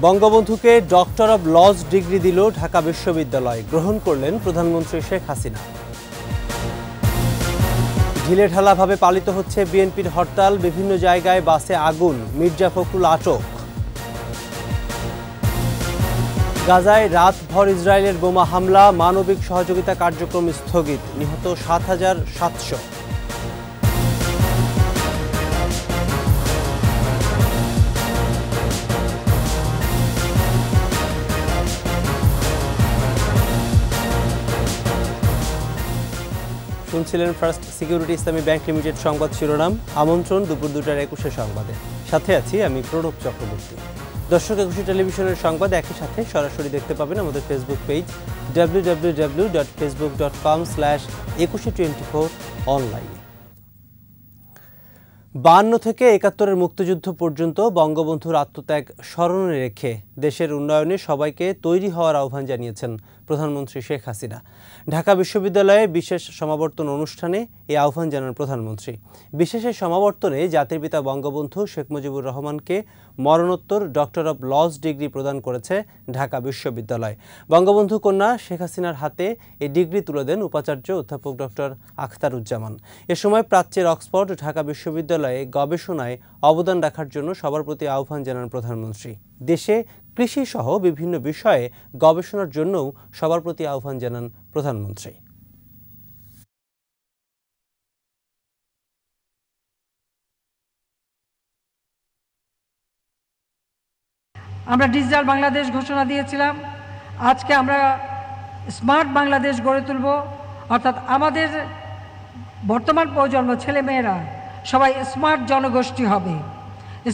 বঙ্গবন্ধুকে doctor of laws degree দিল ঢাকা বিশ্ববিদ্যালয়, গ্রহণ করলেন প্রধানমন্ত্রী শেখ হাসিনা। ঢিলেঢালাভাবে পালিত হচ্ছে বিএনপির হরতাল, বিভিন্ন জায়গায় বাসে আগুন, মির্জা ফখরুল আটক। গাজায় রাতভর ইসরায়েলের বোমা হামলা, মানবিক সহযোগিতা কার্যক্রম স্থগিত, নিহত ৭,৭০০। শুনছিলেন ফার্স্ট সিকিউরিটি ইসলামী ব্যাংক লিমিটেড সংবাদ শিরোনাম। আমন্ত্রণ দুপুর ২টার ২১ সংবাদে। সাথে আছি আমি প্রণব চক্রবর্তী। দর্শক, ২১ টেলিভিশনের সংবাদ একই সাথে সরাসরি দেখতে পাবেন আমাদের ফেসবুক পেজ www.facebook.com/2124 অনলাইনে। ৫২ থেকে ৭১-এর মুক্তিযুদ্ধ পর্যন্ত বঙ্গবন্ধুর আত্মত্যাগ স্মরণে রেখে দেশের উন্নয়নে সবাইকে তৈরি হওয়ার আহ্বান জানিয়েছেন প্রধানমন্ত্রী শেখ হাসিনা। ঢাকা বিশ্ববিদ্যালয়ে বিশেষ সমাবর্তন অনুষ্ঠানে এই আহ্বান জানান প্রধানমন্ত্রী। বিশেষ সমাবর্তনে জাতির পিতা বঙ্গবন্ধু শেখ মুজিবুর রহমানকে মরণোত্তর ডক্টর অব লজ ডিগ্রি প্রদান করেছে ঢাকা বিশ্ববিদ্যালয়। বঙ্গবন্ধু কন্যা শেখ হাসিনার হাতে এই ডিগ্রি তুলে দেন উপাচার্য অধ্যাপক ডক্টর আখতারুজ্জামান। এ সময় প্রাচ্যের অক্সফোর্ড ঢাকা বিশ্ববিদ্যালয়ে গবেষণায় অবদান রাখার জন্য সবার প্রতি আহ্বান জানান প্রধানমন্ত্রী। দেশে কৃষি সহ বিভিন্ন বিষয়ে গবেষণার জন্যও সবার প্রতি আহ্বান জানান প্রধানমন্ত্রী। আমরা ডিজিটাল বাংলাদেশ ঘোষণা দিয়েছিলাম, আজকে আমরা স্মার্ট বাংলাদেশ গড়ে তুলব। অর্থাৎ আমাদের বর্তমান প্রজন্ম ছেলেমেয়েরা সবাই স্মার্ট জনগোষ্ঠী হবে,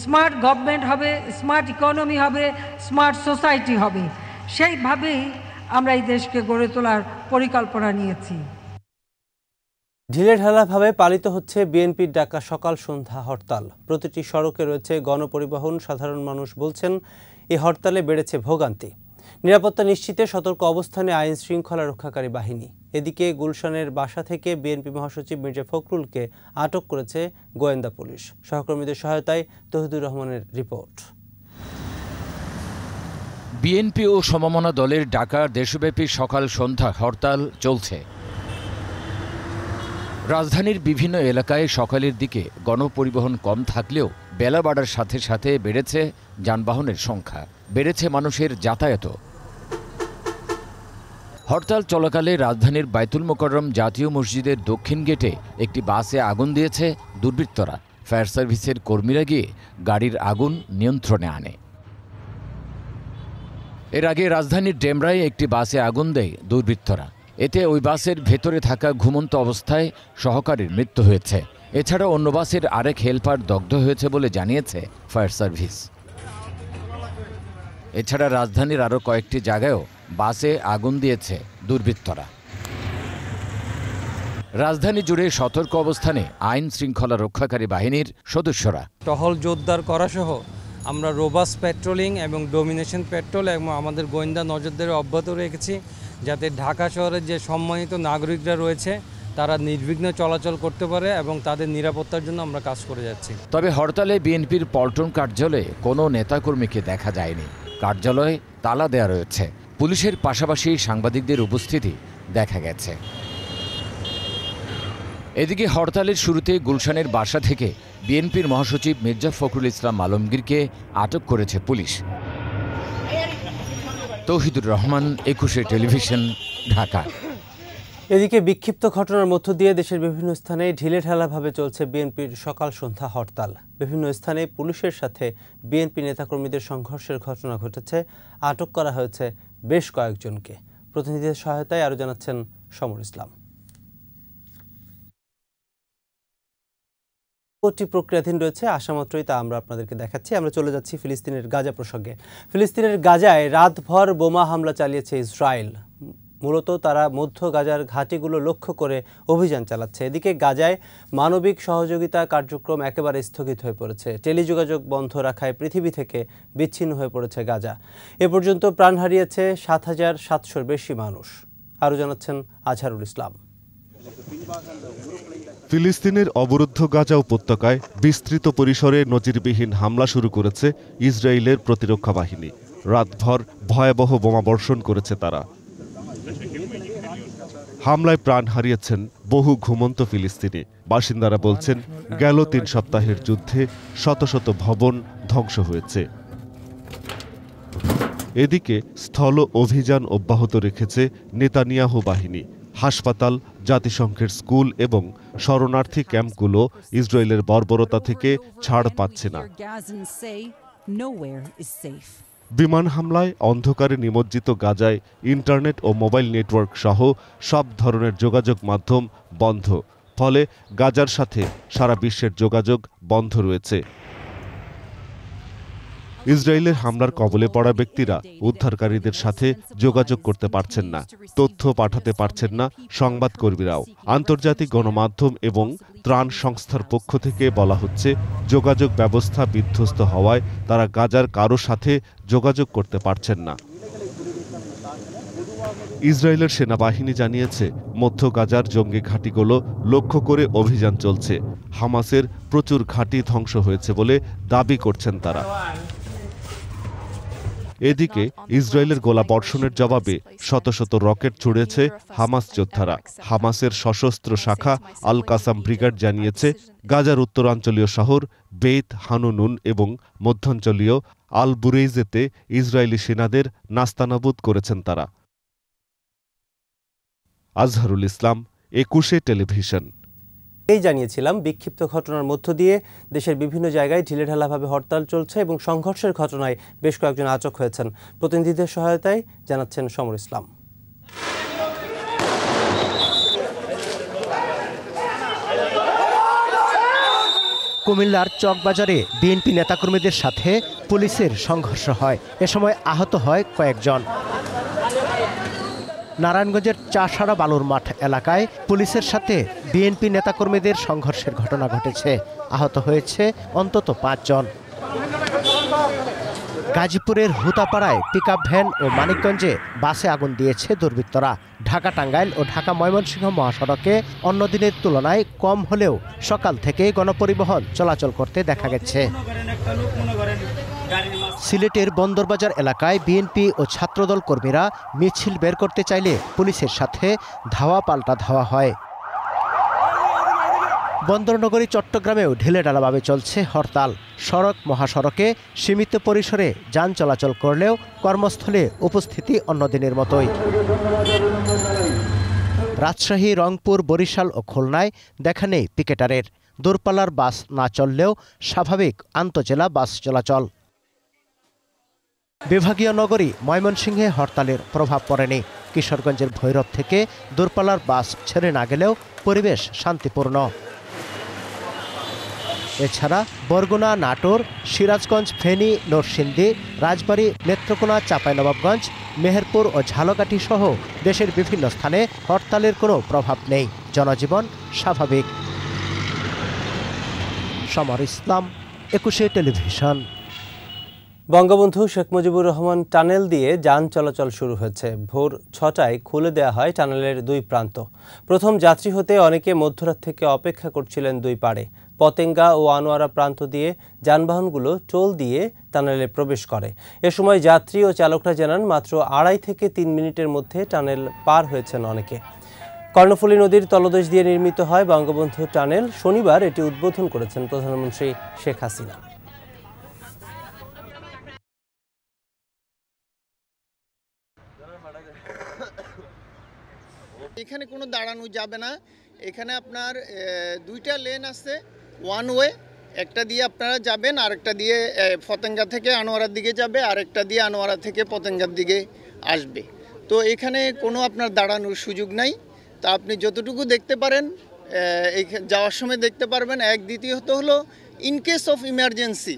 স্মার্ট গভর্নমেন্ট হবে, স্মার্ট ইকোনমি হবে, স্মার্ট সোসাইটি হবে। সেইভাবেই আমরা এই দেশকে গড়ে তোলার পরিকল্পনা নিয়েছি। ঢিলেঢালাভাবে পালিত হচ্ছে বিএনপির ডাকা সকাল সন্ধ্যা হরতাল। প্রতিটি সড়কে রয়েছে গণপরিবহন। সাধারণ মানুষ বলছেন এই হরতালে বেড়েছে ভোগান্তি। নিরাপত্তা নিশ্চিতে সতর্ক অবস্থানে আইন শৃঙ্খলা রক্ষাকারী বাহিনী। এদিকে গুলশানের বাসা থেকে বিএনপি মহাসচিব মির্জা ফখরুলকে আটক করেছে গোয়েন্দা পুলিশ। সহকর্মীদের সহায়তায় তৌহিদুর রহমানের রিপোর্ট। বিএনপি ও সমমনা দলের ডাকা দেশব্যাপী সকাল সন্ধ্যা হরতাল চলছে। রাজধানীর বিভিন্ন এলাকায় সকালের দিকে গণপরিবহন কম থাকলেও বেলা বাড়ার সাথে সাথে বেড়েছে যানবাহনের সংখ্যা, বেড়েছে মানুষের যাতায়াত। হরতাল চলাকালে রাজধানীর বায়তুল মোকাররম জাতীয় মসজিদের দক্ষিণ গেটে একটি বাসে আগুন দিয়েছে দুর্বৃত্তরা। ফায়ার সার্ভিসের কর্মীরা গিয়ে গাড়ির আগুন নিয়ন্ত্রণে আনে। এর আগে রাজধানীর ডেমরায় একটি বাসে আগুন দেয় দুর্বৃত্তরা। এতে ওই বাসের ভেতরে থাকা ঘুমন্ত অবস্থায় সহকারীর মৃত্যু হয়েছে। এছাড়া অন্য বাসের আরেক হেলপার দগ্ধ হয়েছে বলে জানিয়েছে ফায়ার সার্ভিস। এছাড়া রাজধানীর আরও কয়েকটি জায়গায়ও বাসে আগুন দিয়েছে দুর্বৃত্তরা। রাজধানী জুড়ে সতর্ক অবস্থানে আইন শৃঙ্খলা রক্ষাকারী বাহিনীর সদস্যরা। টহল জোরদার করা সহ আমরা রোবাস্ট পেট্রোলিং এবং ডোমিনেশন পেট্রোল এবং আমাদের গোয়েন্দা নজরদারি অব্যাহত রেখেছি, যাতে ঢাকা শহরের যে সম্মানিত নাগরিকরা রয়েছে তারা নির্বিঘ্নে চলাচল করতে পারে এবং তাদের নিরাপত্তার জন্য আমরা কাজ করে যাচ্ছি। তবে হরতালে বিএনপির পল্টন কার্যালয়ে কোনো নেতাকর্মীকে দেখা যায়নি। কার্যালয়ে তালা দেওয়া রয়েছে। পুলিশের পাশাপাশি সাংবাদিকদের উপস্থিতি দেখা গেছে। এদিকে হরতালের শুরুতে গুলশানের বাসা থেকে বিএনপির মহাসচিব মির্জা ফখরুল ইসলাম আলমগীরকে আটক করেছে পুলিশ। তৌহিদুর রহমান, ২১ টেলিভিশন, ঢাকা। এদিকে বিক্ষিপ্ত ঘটনার মধ্য দিয়ে দেশের বিভিন্ন স্থানে ঢিলেঢালাভাবে চলছে বিএনপির সকাল সন্ধ্যা হরতাল। বিভিন্ন স্থানে পুলিশের সাথে বিএনপি নেতাকর্মীদের সংঘর্ষের ঘটনা ঘটেছে। আটক করা হয়েছে বেশ কয়েকজনকে। প্রতিনিধিদের সহায়তায় আরও জানাচ্ছেন সমর ইসলাম। প্রক্রিয়াধীন রয়েছে, আসামাত্রই তা আমরা আপনাদেরকে দেখাচ্ছি। আমরা চলে যাচ্ছি ফিলিস্তিনের গাজা প্রসঙ্গে। ফিলিস্তিনের গাজায় রাতভর বোমা হামলা চালিয়েছে ইসরায়েল। মূলত তারা মধ্য গাজার ঘাঁটিগুলো লক্ষ্য করে অভিযান চালাচ্ছে। এদিকে গাজায় মানবিক সহযোগিতা কার্যক্রম একেবারে স্থগিত হয়ে পড়েছে। টেলিযোগাযোগ বন্ধ রাখায় পৃথিবী থেকে বিচ্ছিন্ন হয়ে পড়েছে গাজা। এ পর্যন্ত প্রাণ হারিয়েছে ৭,৭০০-র বেশি মানুষ। আরও জানাচ্ছেন আজহারুল ইসলাম। ফিলিস্তিনের অবরুদ্ধ গাজা উপত্যকায় বিস্তৃত পরিসরে নজিরবিহীন হামলা শুরু করেছে ইসরায়েলের প্রতিরক্ষা বাহিনী। রাতভর ভয়াবহ বোমাবর্ষণ করেছে তারা। হামলায় প্রাণ হারিয়েছেন বহু ঘুমন্ত ফিলিস্তিনি। বাসিন্দারা বলছেন, গেল ৩ সপ্তাহের যুদ্ধে শত শত ভবন ধ্বংস হয়েছে। এদিকে স্থল অভিযান অব্যাহত রেখেছে নেতানিয়াহু বাহিনী। হাসপাতাল, জাতিসংঘের স্কুল এবং শরণার্থী ক্যাম্পগুলো ইসরায়েলের বর্বরতা থেকে ছাড় পাচ্ছে না। বিমান হামলায় অন্ধকারে নিমজ্জিত গাজায় ইন্টারনেট ও মোবাইল নেটওয়ার্ক সহ সব ধরনের যোগাযোগ মাধ্যম বন্ধ। ফলে গাজার সাথে সারা বিশ্বের যোগাযোগ বন্ধ রয়েছে। ইসরায়েলের হামলার কবলে পড়া ব্যক্তিরা উদ্ধারকারীদের সাথে যোগাযোগ করতে পারছেন না, তথ্য পাঠাতে পারছেন না সংবাদকর্মীরাও। আন্তর্জাতিক গণমাধ্যম এবং ত্রাণ সংস্থার পক্ষ থেকে বলা হচ্ছে, যোগাযোগ ব্যবস্থা বিধ্বস্ত হওয়ায় তারা গাজার কারো সাথে যোগাযোগ করতে পারছেন না। ইসরায়েলের সেনাবাহিনী জানিয়েছে, মধ্য গাজার জঙ্গি ঘাঁটিগুলো লক্ষ্য করে অভিযান চলছে। হামাসের প্রচুর ঘাঁটি ধ্বংস হয়েছে বলে দাবি করছেন তারা। এদিকে ইসরায়েলের গোলাবর্ষণের জবাবে শত শত রকেট ছুড়েছে হামাস যোদ্ধারা। হামাসের সশস্ত্র শাখা আল কাসাম ব্রিগেড জানিয়েছে, গাজার উত্তরাঞ্চলীয় শহর বেইত হানুনুন এবং মধ্যাঞ্চলীয় আল বুরেইজেতে ইসরায়েলি সেনাদের নাস্তানাবুদ করেছেন তারা। আজহারুল ইসলাম, 21 টেলিভিশন। এই জানিয়েছিলাম, বিক্ষিপ্ত ঘটনার মধ্য দিয়ে দেশের বিভিন্ন জায়গায় ঢিলেঢালাভাবে হরতাল চলছে এবং সংঘর্ষের ঘটনায় বেশ কয়েকজন আটক হয়েছেন। প্রতিনিধিদের সহায়তায় জানাচ্ছেন সমর ইসলাম। কুমিল্লার চকবাজারে বিএনপি নেতাকর্মীদের সাথে পুলিশের সংঘর্ষ হয়। এ সময় আহত হয় কয়েকজন। নারায়ণগঞ্জের চাষাড়া বালুর মাঠ এলাকায় পুলিশের সাথে বিএনপি নেতাকর্মীদের সংঘর্ষের ঘটনা ঘটেছে। আহত হয়েছে অন্তত 5 জন। গাজীপুরের হুতাপাড়ায় পিকআপ ভ্যান ও মানিকগঞ্জে বাসে আগুন দিয়েছে দুর্বৃত্তরা। ঢাকা টাঙ্গাইল ও ঢাকা ময়মনসিংহ মহাসড়কে অন্য দিনের তুলনায় কম হলেও সকাল থেকে গণপরিবহন চলাচল করতে দেখা গেছে। সিলেটের বন্দরবাজার এলাকায় বিএনপি ও ছাত্রদল কর্মীরা মিছিল বের করতে চাইলে পুলিশের সাথে ধাওয়া পাল্টা ধাওয়া হয়। বন্দরনগরী চট্টগ্রামেও ঢিলেঢালাভাবে চলছে হরতাল। সড়ক মহাসড়কে সীমিত পরিসরে যান চলাচল করলেও কর্মস্থলে উপস্থিতি অন্যদিনের মতোই। রাজশাহী, রংপুর, বরিশাল ও খুলনায় দেখা নেই পিকেটারের। দূরপাল্লার বাস না চললেও স্বাভাবিক আন্তঃজেলা বাস চলাচল। বিভাগীয় নগরী ময়মনসিংহে হরতালের প্রভাব পড়েনি। কিশোরগঞ্জের ভৈরব থেকে দূরপাল্লার বাস ছেড়ে না গেলেও পরিবেশ শান্তিপূর্ণ। এছাড়া বরগুনা, নাটোর, সিরাজগঞ্জ, ফেনী, নরসিংদী, রাজবাড়ী, নেত্রকোনা, চাঁপাইনবাবগঞ্জ, মেহেরপুর ও ঝালকাঠি সহ দেশের বিভিন্ন স্থানে হরতালের কোনো প্রভাব নেই। জনজীবন স্বাভাবিক। সমর ইসলাম, 21 টেলিভিশন। বঙ্গবন্ধু শেখ মুজিবুর রহমান টানেল দিয়ে যান চলাচল শুরু হয়েছে। ভোর 6টায় খুলে দেওয়া হয় টানেলের 2 প্রান্ত। প্রথম যাত্রী হতে অনেকে মধ্যরাত থেকে অপেক্ষা করছিলেন 2 পাড়ে। পতেঙ্গা ও আনোয়ারা প্রান্ত দিয়ে যানবাহনগুলো টোল দিয়ে টানেলে প্রবেশ করে। এ সময় যাত্রী ও চালকরা জানান, মাত্র 2.5 থেকে 3 মিনিটের মধ্যে টানেল পার হয়েছেন অনেকে। কর্ণফুলী নদীর তলদেশ দিয়ে নির্মিত হয় বঙ্গবন্ধু টানেল। শনিবার এটি উদ্বোধন করেছেন প্রধানমন্ত্রী শেখ হাসিনা। এখানে কোনো দাঁড়ানো যাবে না। এখানে আপনার 2টা লেন আছে, 1 ওয়ে। একটা দিয়ে আপনারা যাবেন, আরেকটা দিয়ে পতেঙ্গা থেকে আনোয়ারার দিকে যাবে, আরেকটা দিয়ে আনোয়ারা থেকে পতেঙ্গার দিকে আসবে। তো এখানে কোনো আপনার দাঁড়ানোর সুযোগ নাই। তা আপনি যতটুকু দেখতে পারেন যাওয়ার সময় দেখতে পারবেন। দ্বিতীয়ত হলো, ইন কেস অফ ইমার্জেন্সি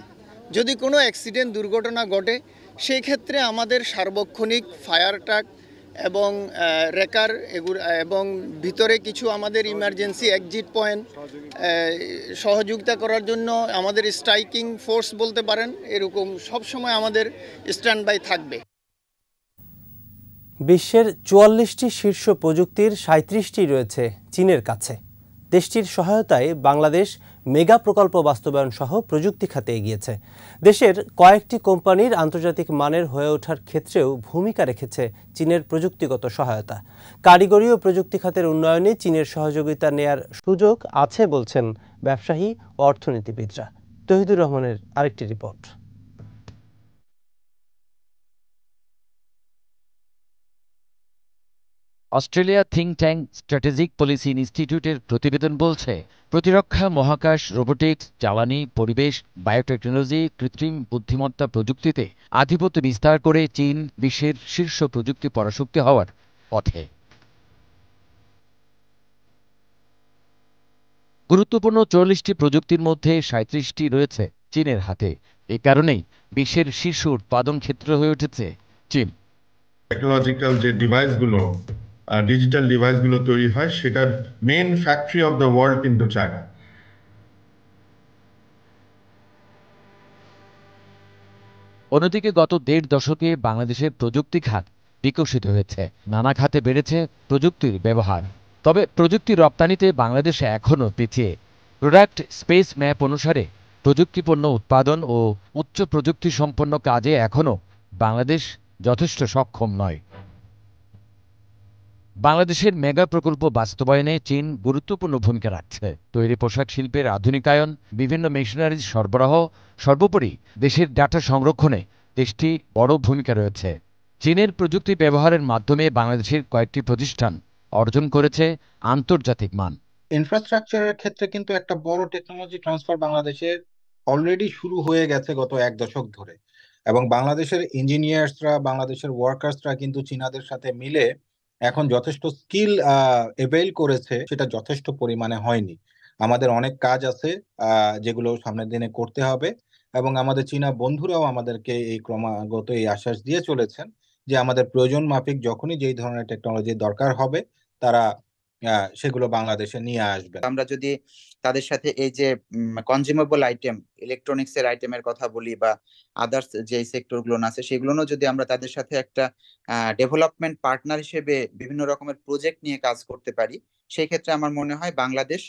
যদি কোনো অ্যাক্সিডেন্ট, দুর্ঘটনা ঘটে, সেই ক্ষেত্রে আমাদের সার্বক্ষণিক ফায়ার ট্রাক এবং রেকার এবং ভিতরে কিছু আমাদের ইমার্জেন্সি এক্সিট পয়েন্ট সহযোগিতা করার জন্য আমাদের স্ট্রাইকিং ফোর্স বলতে পারেন, এরকম সবসময় আমাদের স্ট্যান্ড বাই থাকবে। বিশ্বের 44টি শীর্ষ প্রযুক্তির 37টি রয়েছে চীনের কাছে। দেশটির সহায়তায় বাংলাদেশ মেগা প্রকল্প বাস্তবায়ন সহ প্রযুক্তি খাতে এগিয়েছে। দেশের কয়েকটি কোম্পানির আন্তর্জাতিক মানের হয়ে ওঠার ক্ষেত্রেও ভূমিকা রেখেছে চীনের প্রযুক্তিগত সহায়তা। কারিগরি ও প্রযুক্তি খাতের উন্নয়নে চীনের সহযোগিতা নেয়ার সুযোগ আছে বলছেন ব্যবসায়ী ও অর্থনীতিবিদরা। তৌহিদুর রহমানের আরেকটি report. Australia think tank strategic policy ইনস্টিটিউটের প্রতিবেদন বলছে, প্রতিরক্ষা, মহাকাশ, রোবোটিক্স, জ্বালানি, পরিবেশ, বায়োটেকনোলজি, কৃত্রিম বুদ্ধিমত্তা প্রযুক্তিতে আধিপত্য বিস্তার করে চীন বিশ্বের শীর্ষ প্রযুক্তি পরাশক্তি হওয়ার পথে। গুরুত্বপূর্ণ ৪০টি প্রযুক্তির মধ্যে ৩৭টি রয়েছে চীনের হাতে। এ কারণেই বিশ্বের শীর্ষ উৎপাদন ক্ষেত্র হয়ে উঠেছে চীন। টেকনোলজিক্যাল যে ডিভাইসগুলো, ডিজিটাল ডিভাইসগুলো তৈরি হয়, সেটার main factory of the world কিন্তু চায়না। অন্যদিকে গত ১.৫ দশকে বাংলাদেশের প্রযুক্তি খাত বিকশিত হয়েছে। নানা খাতে বেড়েছে প্রযুক্তির ব্যবহার। তবে প্রযুক্তি রপ্তানিতে বাংলাদেশ এখনও পিছিয়ে। প্রোডাক্ট স্পেস ম্যাপ অনুসারে প্রযুক্তিপণ্য উৎপাদন ও উচ্চ প্রযুক্তি সম্পন্ন কাজে এখনও বাংলাদেশ যথেষ্ট সক্ষম নয়। বাংলাদেশের মেগা প্রকল্প বাস্তবায়নে চীন গুরুত্বপূর্ণ ভূমিকা রাখছে। তৈরি পোশাক শিল্পের আধুনিকায়ন, বিভিন্ন মেশিনারিজ সরবরাহ, সর্বোপরি দেশের ডাটা সংরক্ষণে দেশটি বড় ভূমিকা রয়েছে। চীনের প্রযুক্তি ব্যবহারের মাধ্যমে বাংলাদেশের কয়েকটি প্রতিষ্ঠান অর্জন করেছে আন্তর্জাতিক মান। ইনফ্রাস্ট্রাকচারের ক্ষেত্রে কিন্তু একটা বড় টেকনোলজি ট্রান্সফার বাংলাদেশের অলরেডি শুরু হয়ে গেছে গত ১ দশক ধরে, এবং বাংলাদেশের ইঞ্জিনিয়ার্সরা, বাংলাদেশের ওয়ার্কার্সরা কিন্তু চীনাদের সাথে মিলে এখন যথেষ্ট স্কিল এভেইল করেছে। সেটা যথেষ্ট পরিমাণে হয়নি। আমাদের অনেক কাজ আছে যেগুলো সামনের দিনে করতে হবে, এবং আমাদের চীনা বন্ধুরাও আমাদেরকে এই ক্রমাগত এই আশ্বাস দিয়ে চলেছেন যে আমাদের প্রয়োজন মাফিক যখনই যেই ধরনের টেকনোলজির দরকার হবে তারা সেগুলো বাংলাদেশে নিয়ে আসবে। আমরা যদি তাদের সাথে এই যে কনজিউমেবল আইটেম, ইলেকট্রনিক্স এর আইটেমের কথা বলি বা আদার্স যে সেক্টরগুলো আছে, সেগুলোও যদি আমরা তাদের সাথে একটা ডেভেলপমেন্ট পার্টনার হিসেবে বিভিন্ন রকমের প্রজেক্ট নিয়ে কাজ করতে পারি, সেই ক্ষেত্রে আমার মনে হয় বাংলাদেশ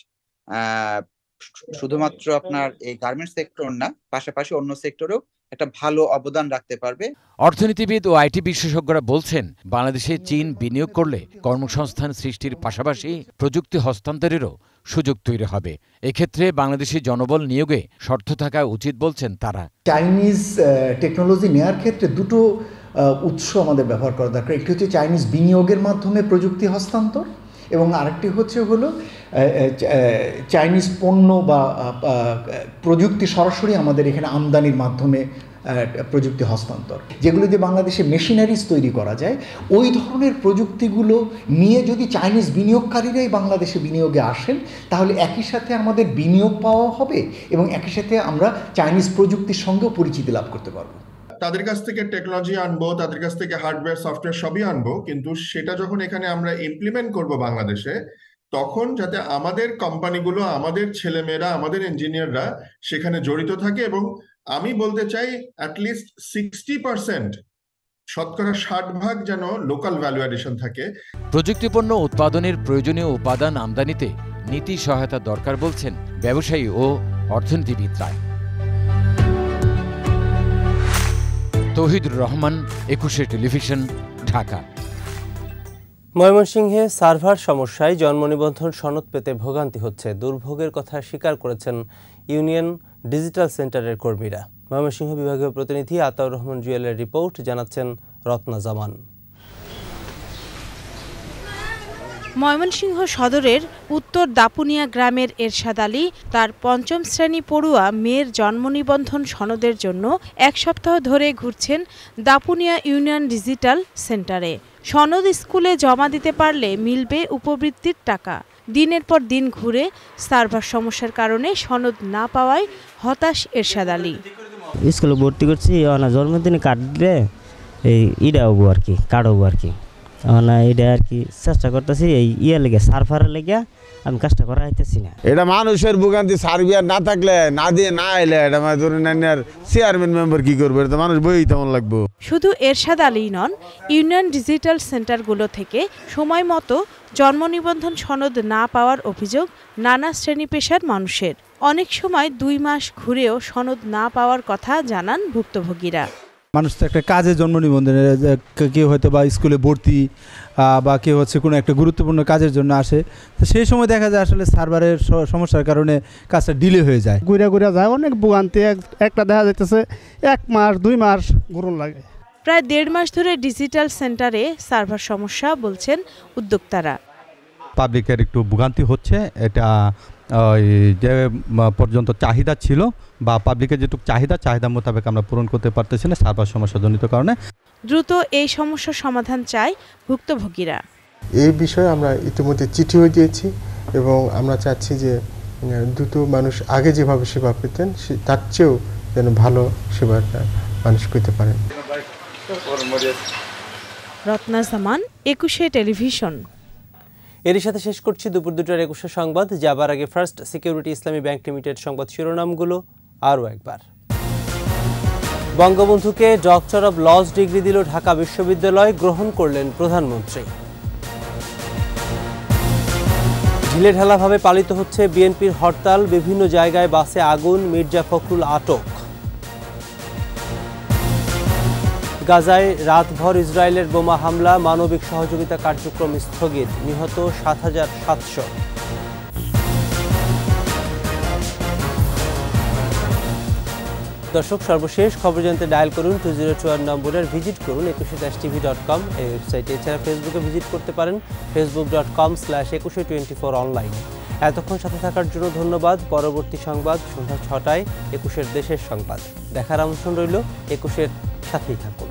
শুধুমাত্র আপনার এই গার্মেন্টস সেক্টর না, পাশাপাশি অন্য সেক্টরেও একটা ভালো অবদান রাখতে পারবে। অর্থনীতিবিদ ও আইটি বিশেষজ্ঞরা বলছেন, বাংলাদেশে চীন বিনিয়োগ করলে কর্মসংস্থান সৃষ্টির পাশাপাশি প্রযুক্তি হস্তান্তরেরও সুযোগ তৈরি হবে। এক্ষেত্রে বাংলাদেশি জনবল নিয়োগে শর্ত থাকা উচিত বলছেন তারা। চাইনিজ টেকনোলজি নেওয়ার ক্ষেত্রে দুটো উৎস আমাদের ব্যবহার করা দরকার। একটি হচ্ছে চাইনিজ বিনিয়োগের মাধ্যমে প্রযুক্তি হস্তান্তর, এবং আরেকটি হলো চাইনিজ পণ্য বা প্রযুক্তি সরাসরি আমাদের এখানে আমদানির মাধ্যমে প্রযুক্তি হস্তান্তর। যেগুলো দিয়ে বাংলাদেশে মেশিনারিজ তৈরি করা যায়, ওই ধরনের প্রযুক্তিগুলো নিয়ে যদি চাইনিজ বিনিয়োগকারীরাই বাংলাদেশে বিনিয়োগে আসেন, তাহলে একই সাথে আমাদের বিনিয়োগ পাওয়া হবে এবং একই সাথে আমরা চাইনিজ প্রযুক্তির সঙ্গেও পরিচিতি লাভ করতে পারবো। তাদের কাছ থেকে টেকনোলজি আনবো, তাদের কাছ থেকে হার্ডওয়্যার, সফটওয়্যার সবই আনবো, কিন্তু সেটা যখন এখানে আমরা ইমপ্লিমেন্ট করব বাংলাদেশে, তখন যাতে আমাদের কোম্পানিগুলো, আমাদের ছেলেমেয়েরা, আমাদের ইঞ্জিনিয়াররা সেখানে জড়িত থাকে, এবং আমি বলতে চাই অ্যাটলিস্ট 60%, শতকরা 60% যেন লোকাল ভ্যালু অ্যাডিশন থাকে। প্রযুক্তিপণ্য উৎপাদনের প্রয়োজনীয় উপাদান আমদানিতে নীতি সহায়তা দরকার বলছেন ব্যবসায়ী ও অর্থনীতিবিদরা। তৌহিদুর রহমান, ২১শে টেলিভিশন, ঢাকা। ময়মনসিংহে সার্ভার সমস্যায় জন্ম নিবন্ধন সনদ পেতে ভোগান্তি হচ্ছে। দুর্ভোগের কথা স্বীকার করেছেন ইউনিয়ন ডিজিটাল সেন্টারের কর্মীরা। ময়মনসিংহ বিভাগীয় প্রতিনিধি আতাউর রহমান জুয়েলের রিপোর্ট, জানাচ্ছেন রত্না জামান। ময়মনসিংহ সদরের উত্তর দাপুনিয়া গ্রামের এরশাদ আলী তার ৫ম শ্রেণী পড়ুয়া মেয়ের জন্ম নিবন্ধন সনদের জন্য ১ সপ্তাহ ধরে ঘুরছেন দাপুনিয়া ইউনিয়ন ডিজিটাল সেন্টারে। সনদ স্কুলে জমা দিতে পারলে মিলবে উপবৃত্তির টাকা। দিনের পর দিন ঘুরে সার্ভার সমস্যার কারণে সনদ না পাওয়ায় হতাশ এরশাদ আলী। স্কুলে ভর্তি করছি, জন্মদিনে কার্ড দিলে এই ইডা হবো আর কি, কার্ড হবো আর কি। এটা আর কি চেষ্টা করতেছি, এই লেগে সার্ভারের লেগে আমি কাজটা করা হইতেছি না। এটা মানুষের ভোগান্তি, সার্ভিয়ার না থাকলে, না দিয়ে না এলে এটা ধরুন চেয়ারম্যান মেম্বার কি করবে, এটা মানুষ বই তেমন লাগবে। শুধু এরশাদ আলী নন, ইউনিয়ন ডিজিটাল সেন্টারগুলো থেকে সময় মতো জন্ম নিবন্ধন সনদ না পাওয়ার অভিযোগ নানা শ্রেণী পেশার মানুষের। অনেক সময় 2 মাস ঘুরেও সনদ না পাওয়ার কথা জানান ভুক্তভোগীরা। মানুষ তো একটা কাজে জন্ম নিবন্ধনে, কেউ হয়তো বা স্কুলে ভর্তি বা কেউ হচ্ছে কোনো একটা গুরুত্বপূর্ণ কাজের জন্য আসে, তো সেই সময় দেখা যায় আসলে সার্ভারের সমস্যার কারণে কাজটা ডিলে হয়ে যায়। ঘুরে ঘুরে যায়, অনেক ভোগান্তি। একটা দেখা যাইতেছে 1 মাস 2 মাস ঘুরন লাগে। প্রায় 1.5 মাস ধরে ডিজিটাল সেন্টারে সার্ভার সমস্যা বলছেন উদ্যোক্তারা। পাবলিকের একটু ভোগান্তি হচ্ছে, এটা যে পর্যন্ত চাহিদা ছিল বা পাবলিকের যেটুকু চাহিদা মোতাবেক আমরা পূরণ করতে পারতেছি না সার্ভার সমস্যাজনিত কারণে। দ্রুত এই সমস্যার সমাধান চায় ভুক্তভোগীরা। এই বিষয়ে আমরা ইতিমধ্যে চিঠিও দিয়েছি এবং আমরা চাচ্ছি যে দ্রুত মানুষ আগে যেভাবে সেবা পেতেন তার চেয়েও যেন ভালো সেবাটা মানুষ পেতে পারেন। রত্না জামান, 21 টেলিভিশন। এরই সাথে শেষ করছি দুপুর 2টার 21 সংবাদ। যাবার আগে ফার্স্ট সিকিউরিটি ইসলামী ব্যাংক লিমিটেড সংবাদ শিরোনামগুলো আরও একবার। বঙ্গবন্ধুকে ডক্টর অব লজ ডিগ্রি দিল ঢাকা বিশ্ববিদ্যালয়, গ্রহণ করলেন প্রধানমন্ত্রী। ঢিলেঢালাভাবে পালিত হচ্ছে বিএনপির হরতাল, বিভিন্ন জায়গায় বাসে আগুন, মির্জা ফখরুল আটক। গাজায় রাতভর ইসরায়েলের বোমা হামলা, মানবিক সহযোগিতা কার্যক্রম স্থগিত, নিহত ৭৭০০। দর্শক, সর্বশেষ খবর জানতে ডায়াল করুন 2021 নম্বরের, ভিজিট করুন 21-tv.com এই ওয়েবসাইটে। এছাড়া ফেসবুকে ভিজিট করতে পারেন facebook.com/2124 অনলাইন। এতক্ষণ সাথে থাকার জন্য ধন্যবাদ। পরবর্তী সংবাদ সন্ধ্যা 6টায় 21 দেশের সংবাদ দেখার আমন্ত্রণ রইল। 21 সাথেই থাকুন।